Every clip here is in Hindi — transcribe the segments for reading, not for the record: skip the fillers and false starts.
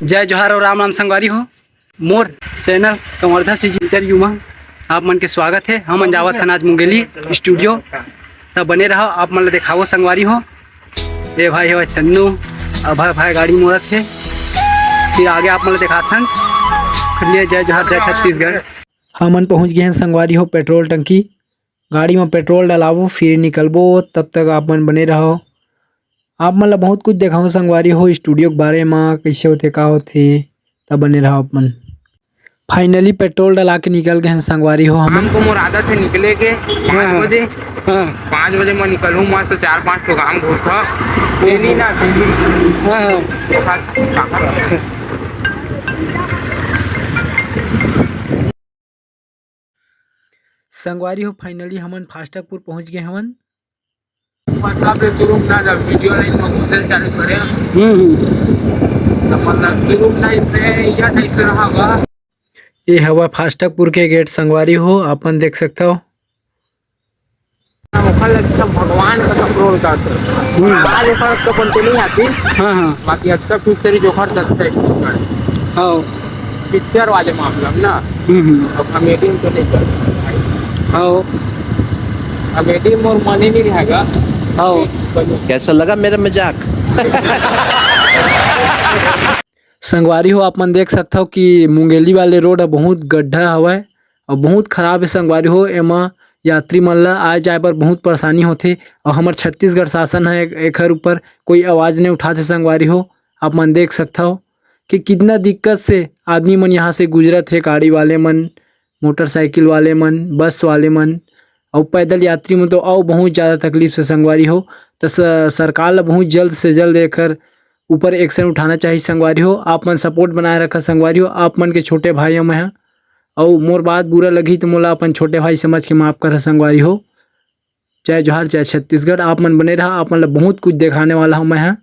जय जोहार और राम राम संगवारी हो मोर चैनल कमरधा से इंटरव्यू में आप मन के स्वागत है। हम जावत हन आज मुंगेली स्टूडियो तब बने रहो आप मन दिखाओ संगवारी हो। ये भाई हो छन्नू अभय भाई गाड़ी मोड़त है, फिर आगे आप मन दिखाथन। जय जोहार जय छत्तीसगढ़। हमन पहुंच गए हैं संगवारी हो पेट्रोल टंकी। गाड़ी में पेट्रोल डलावो फिर निकलबो, तब तक आप मन बने रहो। आप मन ला बहुत कुछ दिखाओ संगवारी हो स्टूडियो के बारे में, कैसे होते का होते, तब बने रहो आप मन। फाइनली पेट्रोल डला के निकल गए हैं संगवारी हो। हमको मोर आदत है निकले के 5 बजे। 5 बजे मैं निकलूँ मस्त 4-5 तो काम घूमता डेली ना डेली। संगवारी हो फाइनली हमन फास्टकपुर पहुंच गए हवन। मतलब शुरू ना जब वीडियो लाइन में घुसल चालू करे तो मतलब शुरू ना इसमें या टाइप से रहा। ये हवा फास्टकपुर के गेट संगवारी हो, आपन देख सकते हो। सब भगवान का कंट्रोल करते बाल फर्क तो बनते नहीं आती। बाकी अच्छा पिक्चर जोखर सकते हाँ पिक्चर वाले मामला में ना। अब कॉमेडी तो नहीं करते हाँ कॉमेडी मोर मन ही नहीं रहेगा। हाँ कैसा लगा मेरा मजाक? संगवारी हो आप मन देख सकते हो कि मुंगेली वाले रोड बहुत गड्ढा हवा और बहुत खराब है संगवारी हो। एमा यात्री मन ला आए जाए पर बहुत परेशानी होथे और हमार छत्तीसगढ़ शासन है एकर ऊपर कोई आवाज़ नहीं उठाते संगवारी हो। आप मन देख सकते हो कि कितना दिक्कत से आदमी मन यहाँ से गुजरत है, गाड़ी वाले मन, मोटरसाइकिल वाले मन, बस वाले मन और पैदल यात्री मन तो और बहुत ज़्यादा तकलीफ से संगवारी हो। तो सरकार ला बहुत जल्द से जल्द एकर ऊपर एक्शन उठाना चाहिए संगवारी हो। आप मन सपोर्ट बनाए रखा संगवारी हो। आप मन के छोटे भाई मैं हैं और मोर बात बुरा लगी तो मोला अपन छोटे भाई समझ के माफ़ कर संगवारी हो। जय जोहार जय छत्तीसगढ़। आप मन बने रहा, आप मन ला बहुत कुछ दिखाने वाला हूँ मैं हैं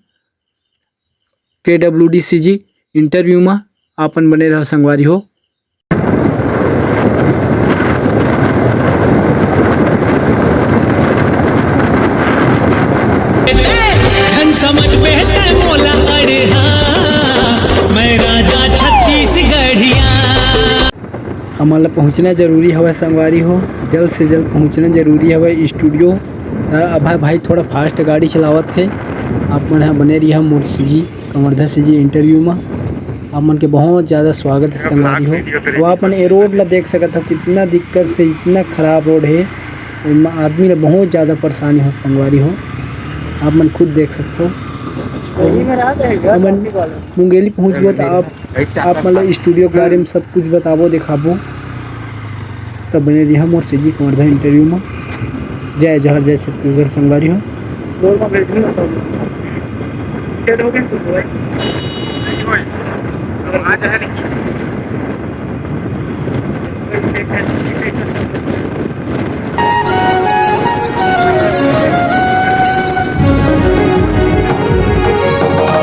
KWDCG इंटरव्यू में। आप मन बने रहो संगवारी हो। समझ बेहतर मोला अड़े हाँ मैं राजा छत्तीसगढ़िया। हमारा पहुंचना जरूरी हवा संगवारी हो, जल्द से जल्द पहुंचना जरूरी हवा स्टूडियो। अभय भाई थोड़ा फास्ट गाड़ी चलावत है। आप मन यहाँ बने रही मोर CG कमरधा CG इंटरव्यू में। आप मन के बहुत ज़्यादा स्वागत है संगवारी हो। वो आप मन ए रोड ला देख सकते हो कितना दिक्कत से, इतना ख़राब रोड है, आदमी ने बहुत ज़्यादा परेशानी हो संगवारी हो। आप मन खुद देख सकते हो। हमन मुंगेली पहुँच गए तो आप मतलब स्टूडियो के बारे में सब कुछ बताबो दिखाबो, तब बने रही मोर CG कमरधा इंटरव्यू में। जय जोहार जय छत्तीसगढ़ संगवारी हो।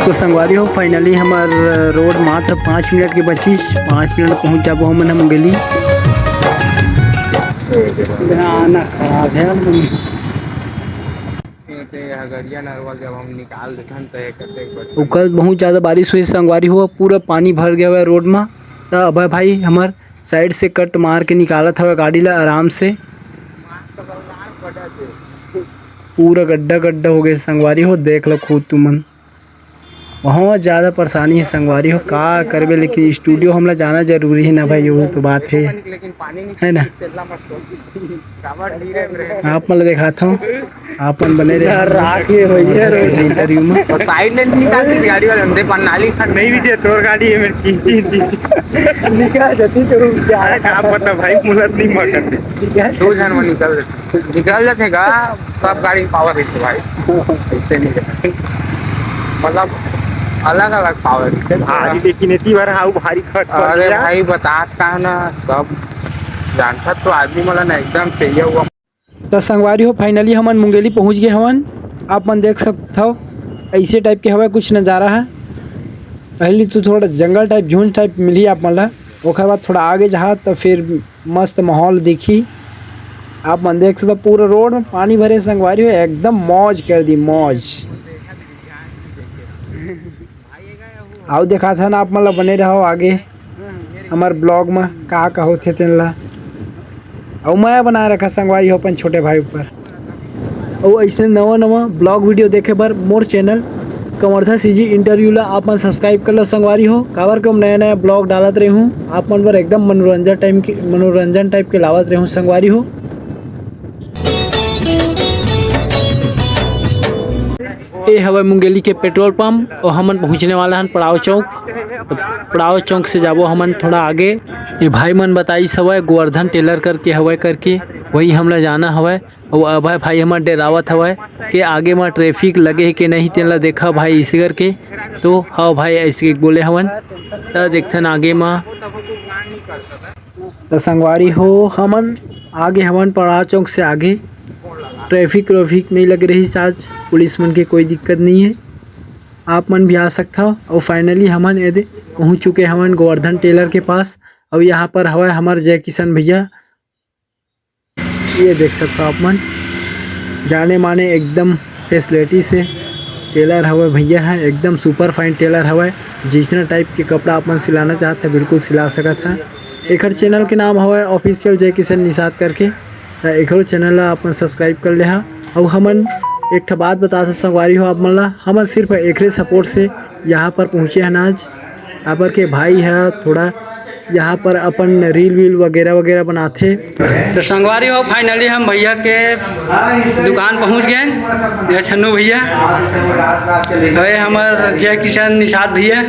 तो संगवारी हो फाइनली हमार रोड मात्र 5 मिनट के बचिस, 5 मिनट पहुँच जाबो हमन मुंगेली। खराब है जब हम निकाल देते कल बहुत ज़्यादा बारिश हुई संगवारी हो, पूरा पानी भर गया हुआ रोड में। तो अभय भाई हमार साइड से कट मार के निकालत हवा गाड़ी ला आराम से। पूरा गड्ढा गड्ढा हो गए संगवारी हो, देख लो खुद तुमन। बहुत ज़्यादा परेशानी है संगवारी हो, का करबे लेकिन स्टूडियो हमला जाना जरूरी है ना भाई, वो तो बात है ना। आप मतलब दिखाता हूँ, आप मन बने रहे इंटरव्यू में। साइड ले निकाल गाड़ी वाले अंदर पन्नाली खन नहीं भी दे तोर गाड़ी है मेरी निकाल जाती तो क्या काम पता भाई मुलत नहीं मर दो जन में निकल जातेगा सब गाड़ी पावर है भाई। ऐसे नहीं मतलब अलग अलग पावर भारी, लेकिन इतनी बार हाउ भारी खट। अरे भाई बता का ना सब जानता तो आदमी मला ना एकदम सही हुआ। तो संगवारी हो फाइनली हमन मुंगेली पहुंच गए हवन। आप मन देख सकते हो ऐसे टाइप के हवा कुछ नज़ारा है। पहले तो थोड़ा जंगल टाइप झुंड टाइप मिली आप मन ला, ओकर बाद थोड़ा आगे जहाँ तो फिर मस्त माहौल दिखी। आप मन देख सकते पूरा रोड में पानी भरे संगवारी हो, एकदम मौज कर दी मौज। आओ देखा था ना आप मतलब बने रहो आगे हमार ब्लॉग में का होते तेन ला और मैं बना रखा संगवारी हो अपन छोटे भाई ऊपर और ऐसे नवा ब्लॉग वीडियो देखे बर मोर चैनल कमरथा सीजी इंटरव्यू ला आप मन सब्सक्राइब कर लो संगवारी हो काबर के नया ब्लॉग डालत रही हूँ आप मन बर एकदम मनोरंजन टाइप के लावत रही हूँ संगवारी हो। ये हवा मुंगेली के पेट्रोल पंप और हमन पहुँचने वाला हन पड़ाव चौक। तो पड़ाव चौक से जाबो हमन थोड़ा आगे ये भाई मन बताई हवय गोवर्धन टेलर करके हवय करके वही हमला जाना हवय और अभय भाई हमर डेरावत हवय के आगे में ट्रैफिक लगे है कि नहीं तेन ला देखा भाई इसी करके तो हाँ भाई ऐसे बोले हवन तो देखथन आगे में तो संगवारी हो हमन आगे हवन पड़ाव चौक से आगे ट्रैफिक नहीं लग रही आज पुलिस मन के कोई दिक्कत नहीं है आप मन भी आ सकता हो। और फाइनली हमन यदि पहुंच चुके हवन गोवर्धन टेलर के पास। अब यहाँ पर हवा हमारे जय किशन भैया ये देख सकते हो आप मन जाने माने एकदम फैसिलिटी से टेलर हवा भैया है एकदम सुपर फाइन टेलर हवा जितना टाइप के कपड़ा आप मन सिलाना चाहते हैं बिल्कुल सिला सकता है। एक चैनल के नाम हवा ऑफिशियल जय किशन निषाद करके एक चैनल ला आप सब्सक्राइब कर ले और हमन एक बात बता संगवारी हो आप मन ला हमन सिर्फ एकरे सपोर्ट से यहाँ पर पहुँचे हैं आज यहाँ पर के भाई है थोड़ा यहाँ पर अपन रील वगैरह बनाते। तो संगवारी हो फाइनली हम भैया के दुकान पहुँच गए छन्नू भैया है हमार जय किशन निषाद भैया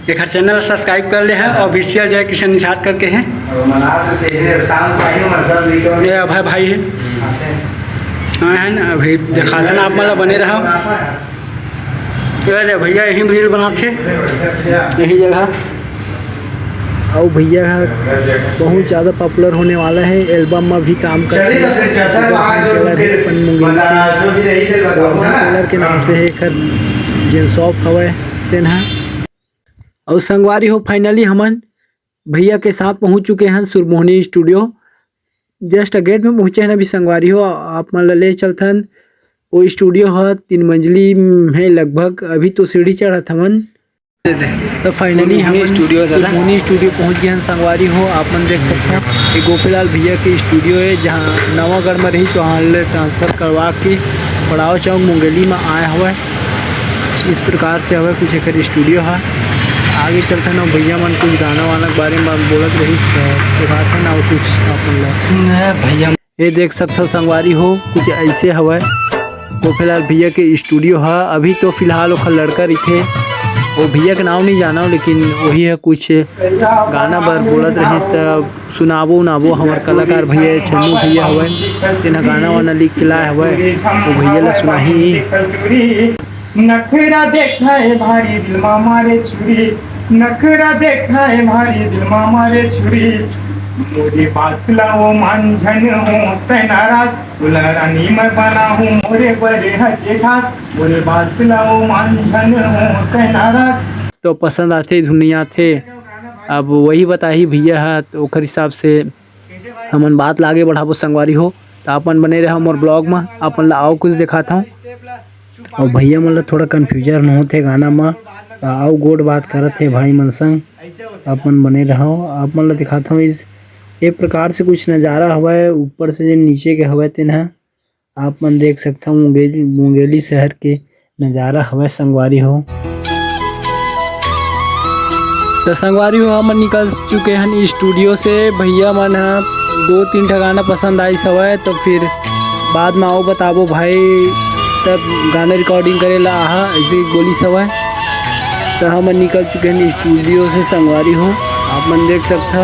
एक चैनल सब्सक्राइब कर ले हैं ऑफिशियल जय किशन निषाद करके हैं ये अभय भाई है हाँ है ना अभी दिखाते ना आप मतलब बने रहा भैया यही रील बनाते यही जगह और भैया बहुत ज़्यादा पॉपुलर होने वाला है एल्बम में भी काम करते हैं टेलर के नाम से है खर जिन शॉप हवा तेना और संगवारी हो फाइनली हमन भैया के साथ पहुंच चुके हैं सुरमोहनी स्टूडियो जस्ट गेट में पहुंचे हैं अभी संगवारी हो आप मन ले चलथन वो स्टूडियो है 3 मंजिली है लगभग अभी तो सीढ़ी चढ़ा था मन तो फाइनली हम सुरमोहनी स्टूडियो पहुंच गए हैं संगवारी हो आप मन देख सकते हो ये गोपीलाल भैया के स्टूडियो है जहां नवागढ़ में रही तो वहाँ ट्रांसफ़र करवा के पड़ाव चौक मुंगेली में आया हुआ है इस प्रकार से हवा कुछ एक स्टूडियो है। आगे चलते ना भैया मन कुछ गाना वाना के बारे में बोलत रही दिखाते ना कुछ अपन भैया ये देख सकते हो संगवारी हो कुछ ऐसे हवा गोपीलाल भैया के स्टूडियो है अभी तो फिलहाल वो लड़का रही थे वो भैया का नाम नहीं जाना लेकिन वही है कुछ गाना बर बोलत रही तब सुनाबो उनाबो हमार कलाकार भैया छन्नू भैया हुए तेना गाना वाना लिख के लाए हुए वो भैया ला सुनाही नखरा देखा है भारी दिल मारे छुरी नखरा देखा है भारी दिल मारे छुरी मोरे बात लाओ मान झन हूँ तैनाराज तुला रानी मैं बना हूँ मोरे बड़े हजे घास मोरे बात लाओ मान झन हूँ तैनाराज तो पसंद आते दुनिया थे अब वही बताही भैया है तो ओकर हिसाब से हमन बात लागे बढ़ाबो संगवारी हो तो अपन बने रहे मोर ब्लॉग में अपन ला आओ कुछ दिखाता हूँ और भैया मन ला थोड़ा कन्फ्यूजन होते गाना में आओ गोड बात करत है भाई मन संग अपन बने रहो आप मन ला दिखाता हूँ इस एक प्रकार से कुछ नज़ारा हुआ है ऊपर से जो नीचे के हवा तेन है आप मन देख सकते हो मुंगेली शहर के नज़ारा हवा संगवारी हो। तो संगवारी हो हम निकल चुके हैं स्टूडियो से भैया मन 2-3 गाना पसंद आई सवाए तो फिर बाद में आओ बताबो भाई तब गाना रिकॉर्डिंग करे ला आहा ऐसे गोली सवाए तो हम निकल चुके हैं स्टूडियो से संगवारी हो आप मन देख सकते हो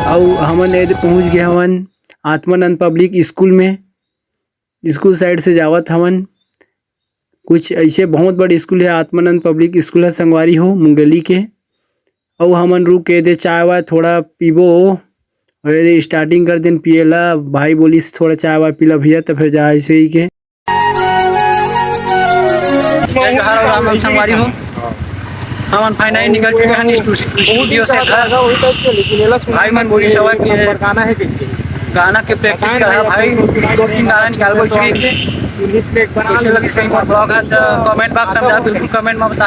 और हमन पहुंच गए हवन आत्मानंद पब्लिक स्कूल में स्कूल साइड से जावत हवन कुछ ऐसे बहुत बड़ी स्कूल है आत्मानंद पब्लिक स्कूल है संगवारी हो मुंगेली के और हमन रुक के दे चाय वाय थोड़ा पीबो और स्टार्टिंग कर दिन पिएला भाई बोली थोड़ा चाय वाय पीला भैया तो फिर जा ऐसे ही के संगवारी हो हम फाइनली निकल चुके हैं स्टूडियो से घर भाई मन बोली सवा कि गाना के प्रैक्टिस करा भाई 2-3 गाना निकाल बोल चुके कैसे लगे सही ब्लॉग है तो कमेंट बॉक्स में बिल्कुल कमेंट में बता।